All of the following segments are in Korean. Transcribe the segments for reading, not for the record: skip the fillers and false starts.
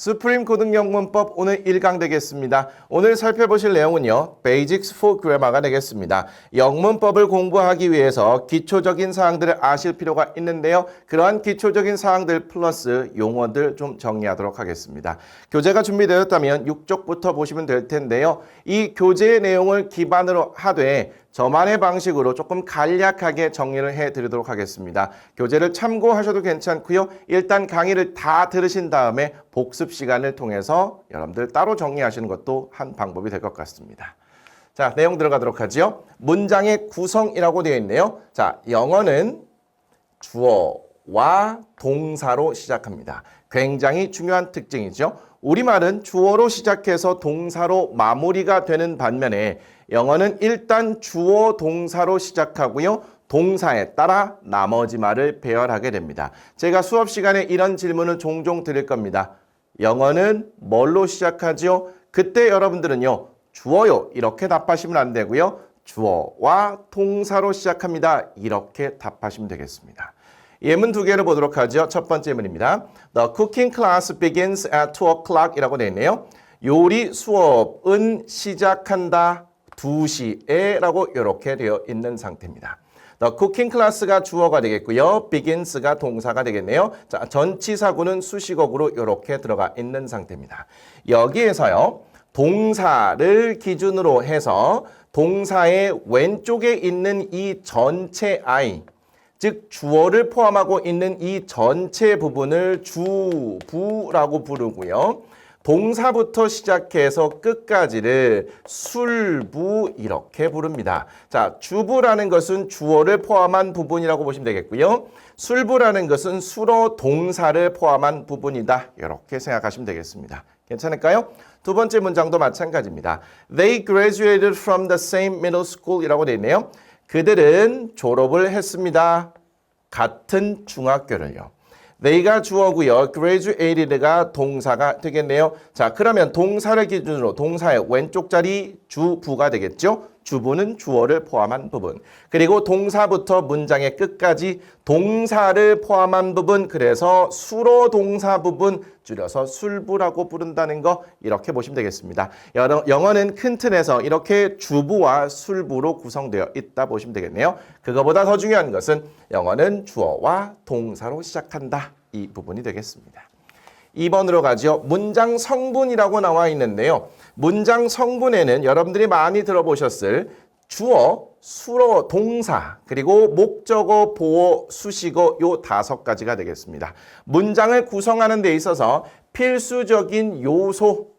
수프림 고등영문법 오늘 1강 되겠습니다. 오늘 살펴보실 내용은요. Basics for Grammar가 되겠습니다. 영문법을 공부하기 위해서 기초적인 사항들을 아실 필요가 있는데요. 그러한 기초적인 사항들 플러스 용어들 좀 정리하도록 하겠습니다. 교재가 준비되었다면 6쪽부터 보시면 될 텐데요. 이 교재의 내용을 기반으로 하되 저만의 방식으로 조금 간략하게 정리를 해드리도록 하겠습니다. 교재를 참고하셔도 괜찮고요. 일단 강의를 다 들으신 다음에 복습 시간을 통해서 여러분들 따로 정리하시는 것도 한 방법이 될 것 같습니다. 자, 내용 들어가도록 하죠. 문장의 구성이라고 되어 있네요. 자, 영어는 주어와 동사로 시작합니다. 굉장히 중요한 특징이죠. 우리말은 주어로 시작해서 동사로 마무리가 되는 반면에 영어는 일단 주어 동사로 시작하고요. 동사에 따라 나머지 말을 배열하게 됩니다. 제가 수업 시간에 이런 질문을 종종 드릴 겁니다. 영어는 뭘로 시작하죠? 그때 여러분들은요. 주어요. 이렇게 답하시면 안 되고요. 주어와 동사로 시작합니다. 이렇게 답하시면 되겠습니다. 예문 두 개를 보도록 하죠. 첫 번째 예문입니다. The cooking class begins at 2 o'clock 이라고 되어 있네요. 요리 수업은 시작한다 2시에 라고 이렇게 되어 있는 상태입니다. The cooking class가 주어가 되겠고요. begins가 동사가 되겠네요. 자, 전치사구는 수식어구로 이렇게 들어가 있는 상태입니다. 여기에서요. 동사를 기준으로 해서 동사의 왼쪽에 있는 이 전체 I 즉 주어를 포함하고 있는 이 전체 부분을 주부라고 부르고요. 동사부터 시작해서 끝까지를 술부 이렇게 부릅니다. 자, 주부라는 것은 주어를 포함한 부분이라고 보시면 되겠고요. 술부라는 것은 수로 동사를 포함한 부분이다. 이렇게 생각하시면 되겠습니다. 괜찮을까요? 두 번째 문장도 마찬가지입니다. They graduated from the same middle school 이라고 되어 있네요. 그들은 졸업을 했습니다. 같은 중학교를요. they가 주어고요. graduated가 동사가 되겠네요. 자, 그러면 동사를 기준으로 동사의 왼쪽 자리 주부가 되겠죠. 주부는 주어를 포함한 부분. 그리고 동사부터 문장의 끝까지 동사를 포함한 부분. 그래서 수로 동사 부분 줄여서 술부라고 부른다는 거 이렇게 보시면 되겠습니다. 영어는 큰 틀에서 이렇게 주부와 술부로 구성되어 있다 보시면 되겠네요. 그거보다 더 중요한 것은 영어는 주어와 동사로 시작한다. 이 부분이 되겠습니다. 2번으로 가죠. 문장 성분이라고 나와 있는데요. 문장 성분에는 여러분들이 많이 들어보셨을 주어, 수로, 동사, 그리고 목적어, 보어, 수식어 요 5가지가 되겠습니다. 문장을 구성하는 데 있어서 필수적인 요소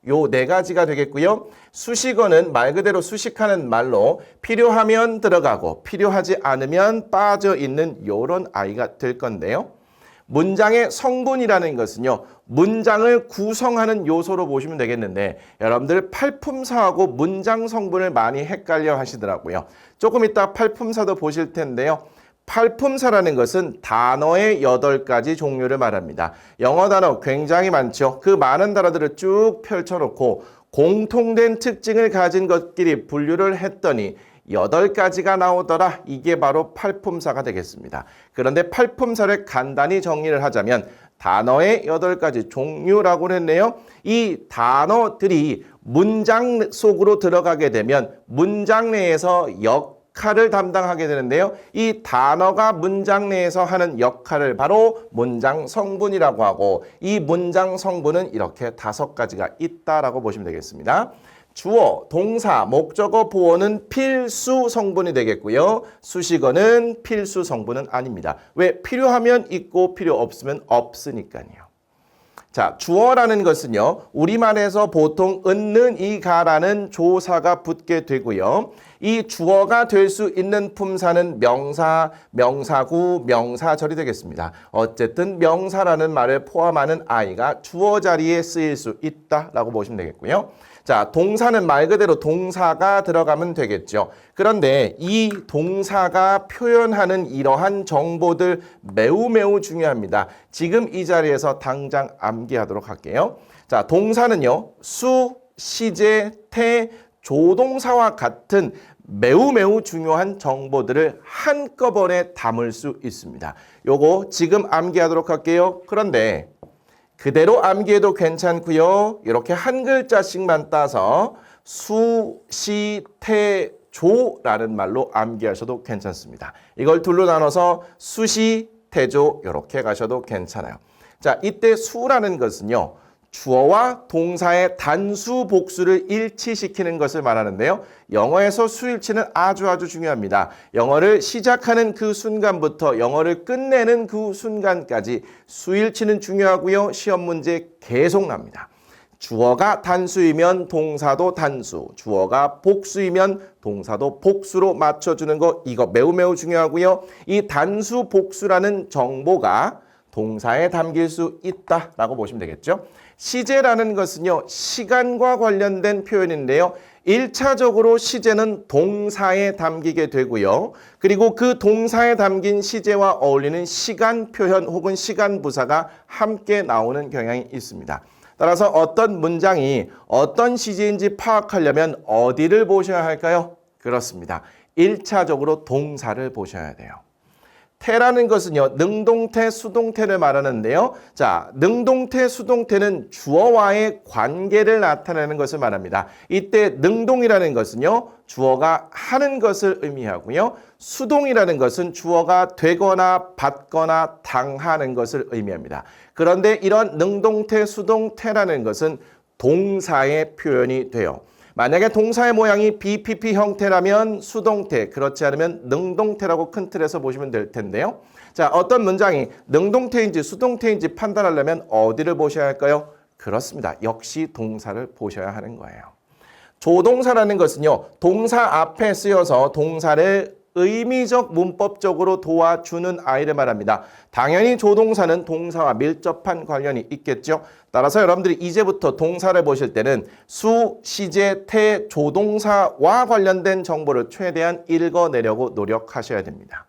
요 4가지가 되겠고요. 수식어는 말 그대로 수식하는 말로 필요하면 들어가고 필요하지 않으면 빠져 있는 요런 아이가 될 건데요. 문장의 성분이라는 것은요. 문장을 구성하는 요소로 보시면 되겠는데 여러분들 팔품사하고 문장 성분을 많이 헷갈려 하시더라고요. 조금 이따 팔품사도 보실 텐데요. 팔품사라는 것은 단어의 8가지 종류를 말합니다. 영어 단어 굉장히 많죠. 그 많은 단어들을 쭉 펼쳐놓고 공통된 특징을 가진 것끼리 분류를 했더니 8가지가 나오더라. 이게 바로 팔품사가 되겠습니다. 그런데 팔품사를 간단히 정리를 하자면 단어의 8가지 종류라고 했네요. 이 단어들이 문장 속으로 들어가게 되면 문장 내에서 역할을 담당하게 되는데요. 이 단어가 문장 내에서 하는 역할을 바로 문장 성분이라고 하고 이 문장 성분은 이렇게 5가지가 있다라고 보시면 되겠습니다. 주어, 동사, 목적어, 보어는 필수 성분이 되겠고요. 수식어는 필수 성분은 아닙니다. 왜? 필요하면 있고 필요 없으면 없으니까요. 자, 주어라는 것은요. 우리말에서 보통 은는 이가라는 조사가 붙게 되고요. 이 주어가 될 수 있는 품사는 명사, 명사구, 명사절이 되겠습니다. 어쨌든 명사라는 말을 포함하는 아이가 주어 자리에 쓰일 수 있다라고 보시면 되겠고요. 자, 동사는 말 그대로 동사가 들어가면 되겠죠. 그런데 이 동사가 표현하는 이러한 정보들 매우 중요합니다. 지금 이 자리에서 당장 암기하도록 할게요. 자, 동사는요. 수, 시제, 태, 조동사와 같은 매우 중요한 정보들을 한꺼번에 담을 수 있습니다. 요거 지금 암기하도록 할게요. 그런데 그대로 암기해도 괜찮고요. 이렇게 한 글자씩만 따서 수시태조라는 말로 암기하셔도 괜찮습니다. 이걸 둘로 나눠서 수시태조 이렇게 가셔도 괜찮아요. 자, 이때 수라는 것은요. 주어와 동사의 단수 복수를 일치시키는 것을 말하는데요. 영어에서 수일치는 아주 중요합니다. 영어를 시작하는 그 순간부터 영어를 끝내는 그 순간까지 수일치는 중요하고요. 시험 문제 계속 납니다. 주어가 단수이면 동사도 단수, 주어가 복수이면 동사도 복수로 맞춰주는 거 이거 매우 중요하고요. 이 단수 복수라는 정보가 동사에 담길 수 있다라고 보시면 되겠죠. 시제라는 것은요. 시간과 관련된 표현인데요. 1차적으로 시제는 동사에 담기게 되고요. 그리고 그 동사에 담긴 시제와 어울리는 시간 표현 혹은 시간 부사가 함께 나오는 경향이 있습니다. 따라서 어떤 문장이 어떤 시제인지 파악하려면 어디를 보셔야 할까요? 그렇습니다. 1차적으로 동사를 보셔야 돼요. 태라는 것은요. 능동태, 수동태를 말하는데요. 자, 능동태, 수동태는 주어와의 관계를 나타내는 것을 말합니다. 이때 능동이라는 것은요. 주어가 하는 것을 의미하고요. 수동이라는 것은 주어가 되거나 받거나 당하는 것을 의미합니다. 그런데 이런 능동태, 수동태라는 것은 동사의 표현이 돼요. 만약에 동사의 모양이 BPP 형태라면 수동태, 그렇지 않으면 능동태라고 큰 틀에서 보시면 될 텐데요. 자, 어떤 문장이 능동태인지 수동태인지 판단하려면 어디를 보셔야 할까요? 그렇습니다. 역시 동사를 보셔야 하는 거예요. 조동사라는 것은요. 동사 앞에 쓰여서 동사를 의미적 문법적으로 도와주는 아이를 말합니다. 당연히 조동사는 동사와 밀접한 관련이 있겠죠. 따라서 여러분들이 이제부터 동사를 보실 때는 수, 시제, 태, 조동사와 관련된 정보를 최대한 읽어내려고 노력하셔야 됩니다.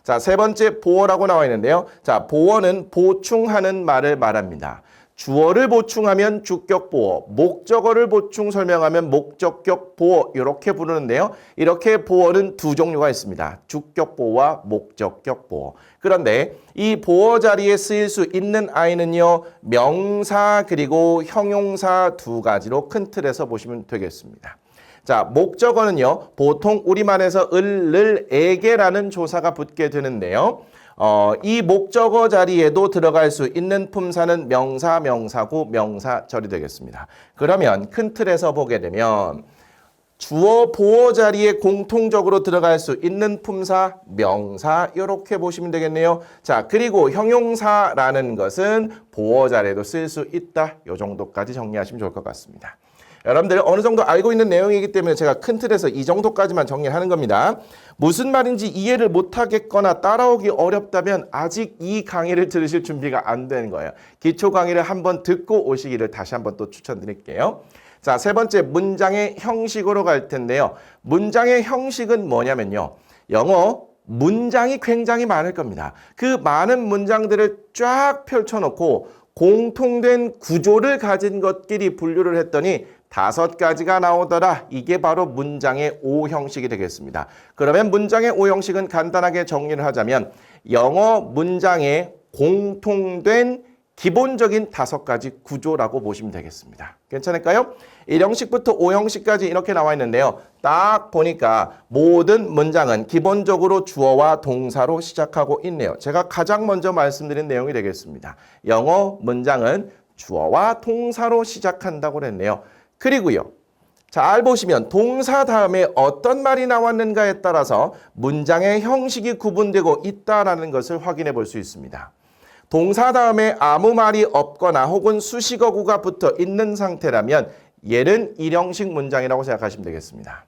자, 세 번째 보어라고 나와 있는데요. 자, 보어는 보충하는 말을 말합니다. 주어를 보충하면 주격 보어, 목적어를 보충 설명하면 목적격 보어 이렇게 부르는데요. 이렇게 보어는 두 종류가 있습니다. 주격 보어와 목적격 보어. 그런데 이 보어 자리에 쓰일 수 있는 아이는요. 명사 그리고 형용사 두 가지로 큰 틀에서 보시면 되겠습니다. 자, 목적어는요. 보통 우리말에서 을에게라는 조사가 붙게 되는데요. 이 목적어 자리에도 들어갈 수 있는 품사는 명사, 명사구, 명사절이 되겠습니다. 그러면 큰 틀에서 보게 되면 주어, 보어 자리에 공통적으로 들어갈 수 있는 품사, 명사 이렇게 보시면 되겠네요. 자, 그리고 형용사라는 것은 보어 자리에도 쓸 수 있다. 이 정도까지 정리하시면 좋을 것 같습니다. 여러분들 어느 정도 알고 있는 내용이기 때문에 제가 큰 틀에서 이 정도까지만 정리하는 겁니다. 무슨 말인지 이해를 못하겠거나 따라오기 어렵다면 아직 이 강의를 들으실 준비가 안 되는 거예요. 기초 강의를 한번 듣고 오시기를 다시 한번 또 추천드릴게요. 자, 세 번째 문장의 형식으로 갈 텐데요. 문장의 형식은 뭐냐면요. 영어 문장이 굉장히 많을 겁니다. 그 많은 문장들을 쫙 펼쳐놓고 공통된 구조를 가진 것끼리 분류를 했더니 5가지가 나오더라. 이게 바로 문장의 O 형식이 되겠습니다. 그러면 문장의 O 형식은 간단하게 정리를 하자면 영어 문장의 공통된 기본적인 5가지 구조라고 보시면 되겠습니다. 괜찮을까요? 1형식부터 5형식까지 이렇게 나와 있는데요. 딱 보니까 모든 문장은 기본적으로 주어와 동사로 시작하고 있네요. 제가 가장 먼저 말씀드린 내용이 되겠습니다. 영어 문장은 주어와 동사로 시작한다고 그랬네요. 그리고요. 잘 보시면 동사 다음에 어떤 말이 나왔는가에 따라서 문장의 형식이 구분되고 있다는 것을 확인해 볼 수 있습니다. 동사 다음에 아무 말이 없거나 혹은 수식어구가 붙어 있는 상태라면 얘는 1형식 문장이라고 생각하시면 되겠습니다.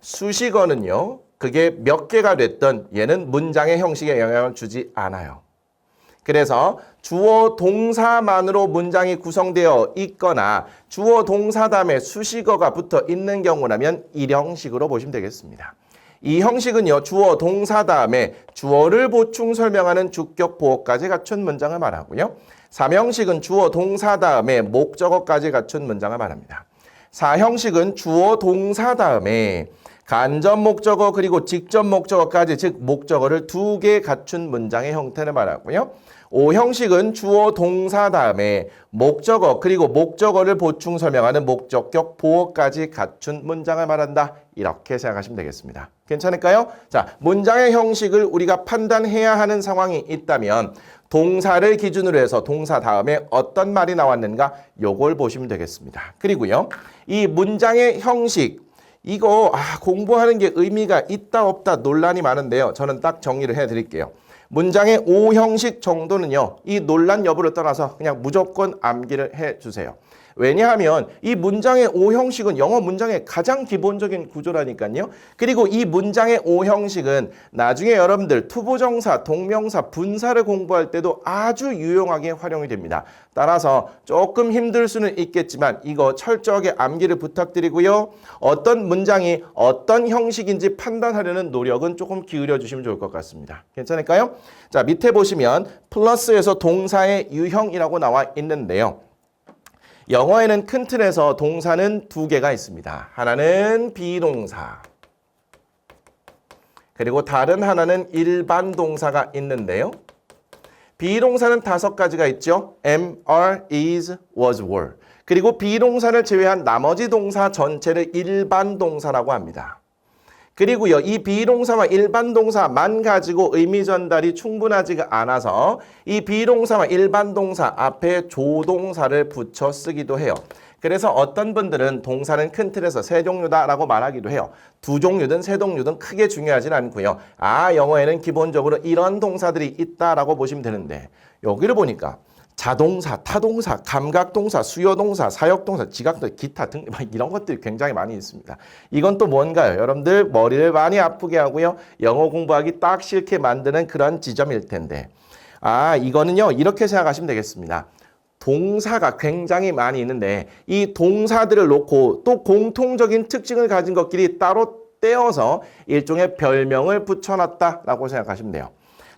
수식어는요. 그게 몇 개가 됐던 얘는 문장의 형식에 영향을 주지 않아요. 그래서 주어 동사만으로 문장이 구성되어 있거나 주어 동사 다음에 수식어가 붙어 있는 경우라면 1형식으로 보시면 되겠습니다. 이 형식은요. 주어 동사 다음에 주어를 보충 설명하는 주격 보어까지 갖춘 문장을 말하고요. 3형식은 주어 동사 다음에 목적어까지 갖춘 문장을 말합니다. 4형식은 주어 동사 다음에 간접 목적어 그리고 직접 목적어까지 즉 목적어를 2개 갖춘 문장의 형태를 말하고요. O 형식은 주어 동사 다음에 목적어 그리고 목적어를 보충 설명하는 목적격 보어까지 갖춘 문장을 말한다. 이렇게 생각하시면 되겠습니다. 괜찮을까요? 자, 문장의 형식을 우리가 판단해야 하는 상황이 있다면 동사를 기준으로 해서 동사 다음에 어떤 말이 나왔는가 요걸 보시면 되겠습니다. 그리고요. 이 문장의 형식 이거 공부하는 게 의미가 있다 없다 논란이 많은데요. 저는 딱 정리를 해드릴게요. 문장의 O 형식 정도는요. 이 논란 여부를 떠나서 그냥 무조건 암기를 해주세요. 왜냐하면 이 문장의 O 형식은 영어 문장의 가장 기본적인 구조라니까요. 그리고 이 문장의 O 형식은 나중에 여러분들 투부정사, 동명사, 분사를 공부할 때도 아주 유용하게 활용이 됩니다. 따라서 조금 힘들 수는 있겠지만 이거 철저하게 암기를 부탁드리고요. 어떤 문장이 어떤 형식인지 판단하려는 노력은 조금 기울여 주시면 좋을 것 같습니다. 괜찮을까요? 자, 밑에 보시면 플러스에서 동사의 유형이라고 나와 있는데요. 영어에는 큰 틀에서 동사는 2개가 있습니다. 하나는 비동사, 그리고 다른 하나는 일반 동사가 있는데요. 비동사는 5가지가 있죠. am, are, is, was, were. 그리고 비동사를 제외한 나머지 동사 전체를 일반 동사라고 합니다. 그리고요, 이 비동사와 일반 동사만 가지고 의미 전달이 충분하지가 않아서 이 비동사와 일반 동사 앞에 조동사를 붙여 쓰기도 해요. 그래서 어떤 분들은 동사는 큰 틀에서 3종류다라고 말하기도 해요. 2종류든 3종류든 크게 중요하진 않고요. 영어에는 기본적으로 이런 동사들이 있다라고 보시면 되는데 여기를 보니까 자동사, 타동사, 감각동사, 수요동사, 사역동사, 지각동사, 기타 등 이런 것들이 굉장히 많이 있습니다. 이건 또 뭔가요? 여러분들 머리를 많이 아프게 하고요. 영어 공부하기 딱 싫게 만드는 그런 지점일 텐데 이거는요. 이렇게 생각하시면 되겠습니다. 동사가 굉장히 많이 있는데 이 동사들을 놓고 또 공통적인 특징을 가진 것끼리 따로 떼어서 일종의 별명을 붙여놨다라고 생각하시면 돼요.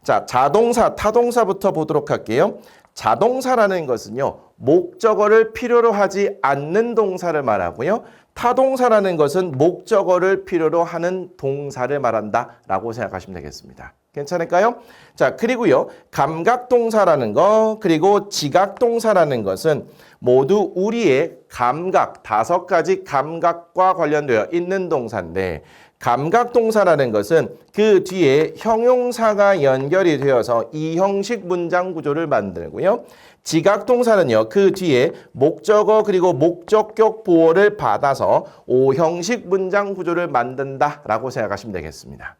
자, 자동사, 타동사부터 보도록 할게요. 자동사라는 것은요. 목적어를 필요로 하지 않는 동사를 말하고요. 타동사라는 것은 목적어를 필요로 하는 동사를 말한다라고 생각하시면 되겠습니다. 괜찮을까요? 자, 그리고요. 감각동사라는 거 그리고 지각동사라는 것은 모두 우리의 감각, 5가지 감각과 관련되어 있는 동사인데 감각동사라는 것은 그 뒤에 형용사가 연결이 되어서 이 형식 문장 구조를 만들고요. 지각동사는요. 그 뒤에 목적어 그리고 목적격 보어를 받아서 O 형식 문장 구조를 만든다라고 생각하시면 되겠습니다.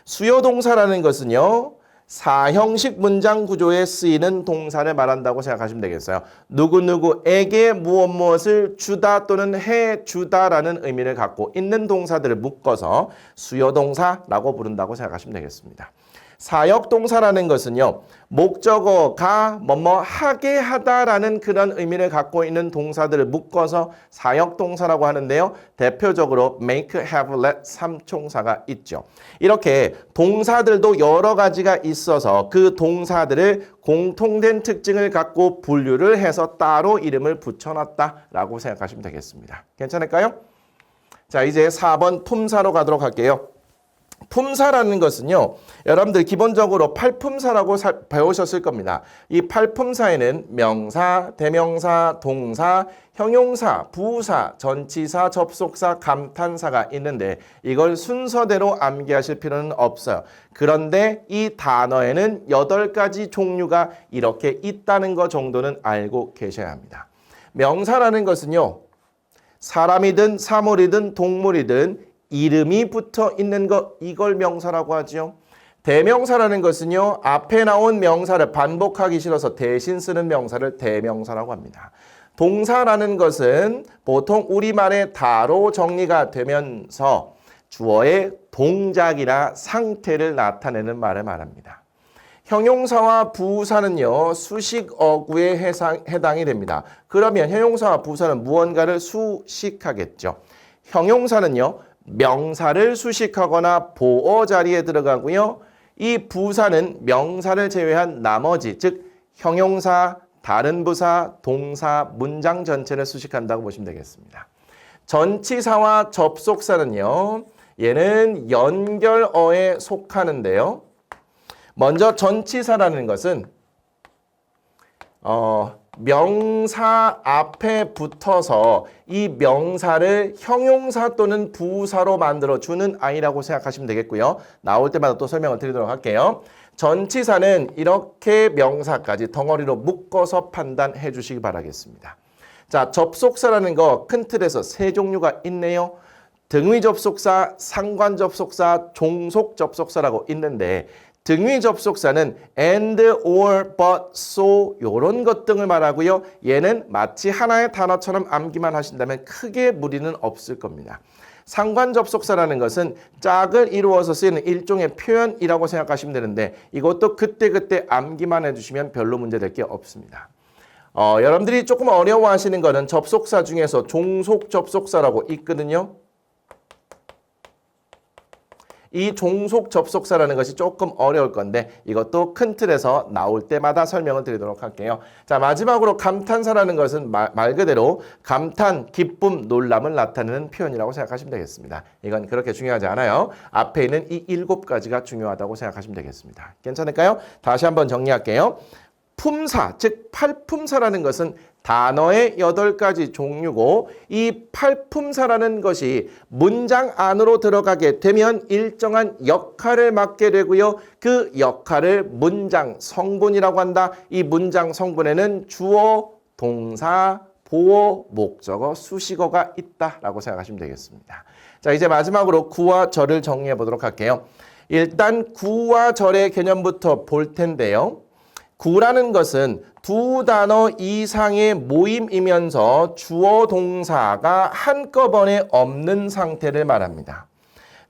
수요동사라는 것은요. 4형식 문장 구조에 쓰이는 동사를 말한다고 생각하시면 되겠어요. 누구누구에게 무엇무엇을 주다 또는 해주다라는 의미를 갖고 있는 동사들을 묶어서 수요동사라고 부른다고 생각하시면 되겠습니다. 사역동사라는 것은요. 목적어가 뭐뭐 하게 하다라는 그런 의미를 갖고 있는 동사들을 묶어서 사역동사라고 하는데요. 대표적으로 make, have, let, 삼총사가 있죠. 이렇게 동사들도 여러 가지가 있어서 그 동사들을 공통된 특징을 갖고 분류를 해서 따로 이름을 붙여놨다라고 생각하시면 되겠습니다. 괜찮을까요? 자, 이제 4번 품사로 가도록 할게요. 품사라는 것은요. 여러분들 기본적으로 팔품사라고 배우셨을 겁니다. 이 팔품사에는 명사, 대명사, 동사, 형용사, 부사, 전치사, 접속사, 감탄사가 있는데 이걸 순서대로 암기하실 필요는 없어요. 그런데 이 단어에는 8가지 종류가 이렇게 있다는 것 정도는 알고 계셔야 합니다. 명사라는 것은요. 사람이든 사물이든 동물이든 이름이 붙어 있는 것 이걸 명사라고 하죠. 대명사라는 것은요. 앞에 나온 명사를 반복하기 싫어서 대신 쓰는 명사를 대명사라고 합니다. 동사라는 것은 보통 우리말의 다로 정리가 되면서 주어의 동작이나 상태를 나타내는 말을 말합니다. 형용사와 부사는요. 수식 어구에 해당이 됩니다. 그러면 형용사와 부사는 무언가를 수식하겠죠. 형용사는요. 명사를 수식하거나 보어 자리에 들어가고요. 이 부사는 명사를 제외한 나머지 즉 형용사, 다른 부사, 동사, 문장 전체를 수식한다고 보시면 되겠습니다. 전치사와 접속사는요. 얘는 연결어에 속하는데요. 먼저 전치사라는 것은 명사 앞에 붙어서 이 명사를 형용사 또는 부사로 만들어주는 아이라고 생각하시면 되겠고요. 나올 때마다 또 설명을 드리도록 할게요. 전치사는 이렇게 명사까지 덩어리로 묶어서 판단해 주시기 바라겠습니다. 자, 접속사라는 거 큰 틀에서 세 종류가 있네요. 등위 접속사, 상관 접속사, 종속 접속사라고 있는데 등위 접속사는 and, or, but, so 이런 것 등을 말하고요. 얘는 마치 하나의 단어처럼 암기만 하신다면 크게 무리는 없을 겁니다. 상관 접속사라는 것은 짝을 이루어서 쓰이는 일종의 표현이라고 생각하시면 되는데 이것도 그때그때 암기만 해주시면 별로 문제될 게 없습니다. 여러분들이 조금 어려워하시는 거는 접속사 중에서 종속 접속사라고 있거든요. 이 종속 접속사라는 것이 조금 어려울 건데 이것도 큰 틀에서 나올 때마다 설명을 드리도록 할게요. 자, 마지막으로 감탄사라는 것은 말 그대로 감탄, 기쁨, 놀람을 나타내는 표현이라고 생각하시면 되겠습니다. 이건 그렇게 중요하지 않아요. 앞에 있는 이 7가지가 중요하다고 생각하시면 되겠습니다. 괜찮을까요? 다시 한번 정리할게요. 품사, 즉 팔품사라는 것은 단어의 8가지 종류고 이 팔품사라는 것이 문장 안으로 들어가게 되면 일정한 역할을 맡게 되고요. 그 역할을 문장 성분이라고 한다. 이 문장 성분에는 주어, 동사, 보어, 목적어, 수식어가 있다라고 생각하시면 되겠습니다. 자, 이제 마지막으로 구와 절을 정리해 보도록 할게요. 일단 구와 절의 개념부터 볼 텐데요. 구라는 것은 두 단어 이상의 모임이면서 주어 동사가 한꺼번에 없는 상태를 말합니다.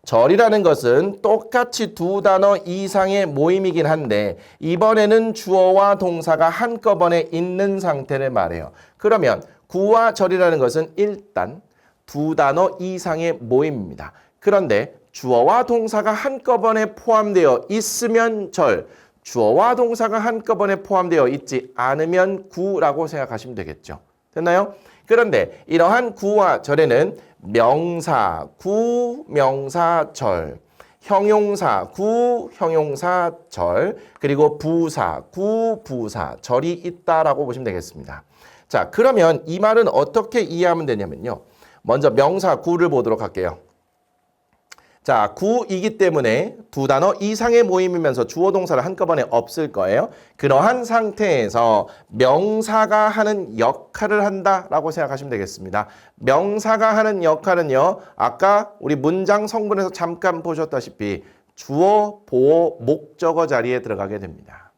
절이라는 것은 똑같이 두 단어 이상의 모임이긴 한데 이번에는 주어와 동사가 한꺼번에 있는 상태를 말해요. 그러면 구와 절이라는 것은 일단 두 단어 이상의 모임입니다. 그런데 주어와 동사가 한꺼번에 포함되어 있으면 절, 주어와 동사가 한꺼번에 포함되어 있지 않으면 구라고 생각하시면 되겠죠. 됐나요? 그런데 이러한 구와 절에는 명사, 구, 명사, 절, 형용사, 구, 형용사, 절, 그리고 부사, 구, 부사, 절이 있다라고 보시면 되겠습니다. 자, 그러면 이 말은 어떻게 이해하면 되냐면요. 먼저 명사 구를 보도록 할게요. 자, 구이기 때문에 두 단어 이상의 모임이면서 주어 동사를 한꺼번에 없을 거예요. 그러한 상태에서 명사가 하는 역할을 한다라고 생각하시면 되겠습니다. 명사가 하는 역할은요. 아까 우리 문장 성분에서 잠깐 보셨다시피 주어, 보어, 목적어 자리에 들어가게 됩니다.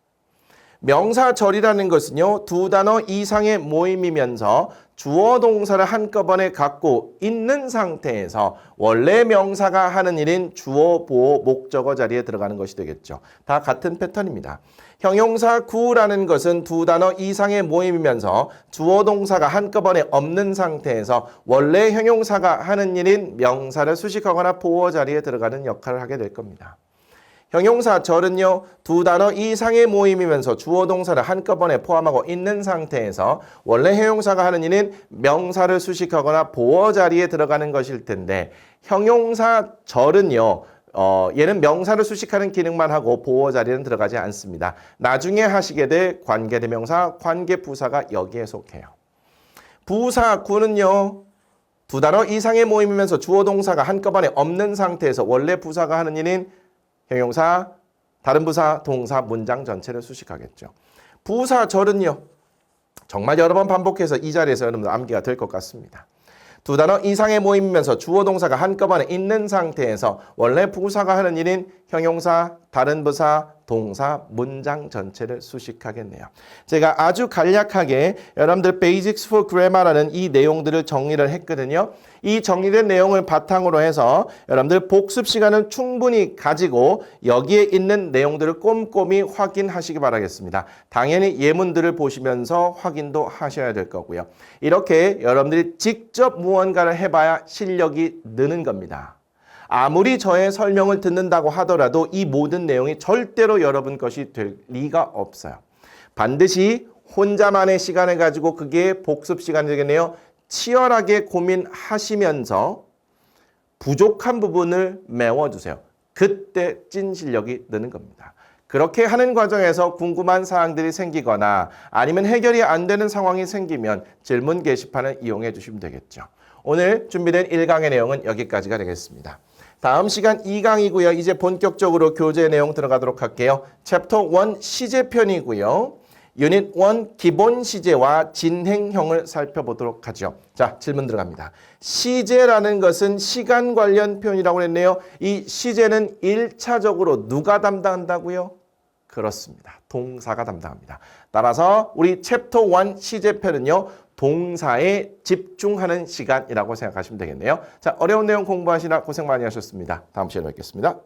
명사절이라는 것은요. 두 단어 이상의 모임이면서 주어 동사를 한꺼번에 갖고 있는 상태에서 원래 명사가 하는 일인 주어, 보어, 목적어 자리에 들어가는 것이 되겠죠. 다 같은 패턴입니다. 형용사 구라는 것은 두 단어 이상의 모임이면서 주어 동사가 한꺼번에 없는 상태에서 원래 형용사가 하는 일인 명사를 수식하거나 보어 자리에 들어가는 역할을 하게 될 겁니다. 형용사 절은요. 두 단어 이상의 모임이면서 주어 동사를 한꺼번에 포함하고 있는 상태에서 원래 형용사가 하는 일은 명사를 수식하거나 보어 자리에 들어가는 것일 텐데 형용사 절은요. 얘는 명사를 수식하는 기능만 하고 보어 자리는 들어가지 않습니다. 나중에 하시게 될 관계대명사, 관계부사가 여기에 속해요. 부사 구는요. 두 단어 이상의 모임이면서 주어 동사가 한꺼번에 없는 상태에서 원래 부사가 하는 일인 형용사, 다른 부사, 동사, 문장 전체를 수식하겠죠. 부사절은요. 정말 여러 번 반복해서 이 자리에서 여러분들 암기가 될 것 같습니다. 두 단어 이상의 모임이면서 주어 동사가 한꺼번에 있는 상태에서 원래 부사가 하는 일인 형용사, 다른 부사, 동사, 문장 전체를 수식하겠네요. 제가 아주 간략하게 여러분들 Basics for Grammar라는 이 내용들을 정리를 했거든요. 이 정리된 내용을 바탕으로 해서 여러분들 복습 시간을 충분히 가지고 여기에 있는 내용들을 꼼꼼히 확인하시기 바라겠습니다. 당연히 예문들을 보시면서 확인도 하셔야 될 거고요. 이렇게 여러분들이 직접 무언가를 해봐야 실력이 느는 겁니다. 아무리 저의 설명을 듣는다고 하더라도 이 모든 내용이 절대로 여러분 것이 될 리가 없어요. 반드시 혼자만의 시간을 가지고 그게 복습 시간이 되겠네요. 치열하게 고민하시면서 부족한 부분을 메워두세요. 그때 찐 실력이 느는 겁니다. 그렇게 하는 과정에서 궁금한 사항들이 생기거나 아니면 해결이 안 되는 상황이 생기면 질문 게시판을 이용해 주시면 되겠죠. 오늘 준비된 1강의 내용은 여기까지가 되겠습니다. 다음 시간 2강이고요. 이제 본격적으로 교재 내용 들어가도록 할게요. 챕터 1 시제편이고요. 유닛 1 기본 시제와 진행형을 살펴보도록 하죠. 자, 질문 들어갑니다. 시제라는 것은 시간 관련 표현이라고 했네요. 이 시제는 1차적으로 누가 담당한다고요? 그렇습니다. 동사가 담당합니다. 따라서 우리 챕터 1 시제편은요. 동사에 집중하는 시간이라고 생각하시면 되겠네요. 자, 어려운 내용 공부하시나 고생 많이 하셨습니다. 다음 시간에 뵙겠습니다.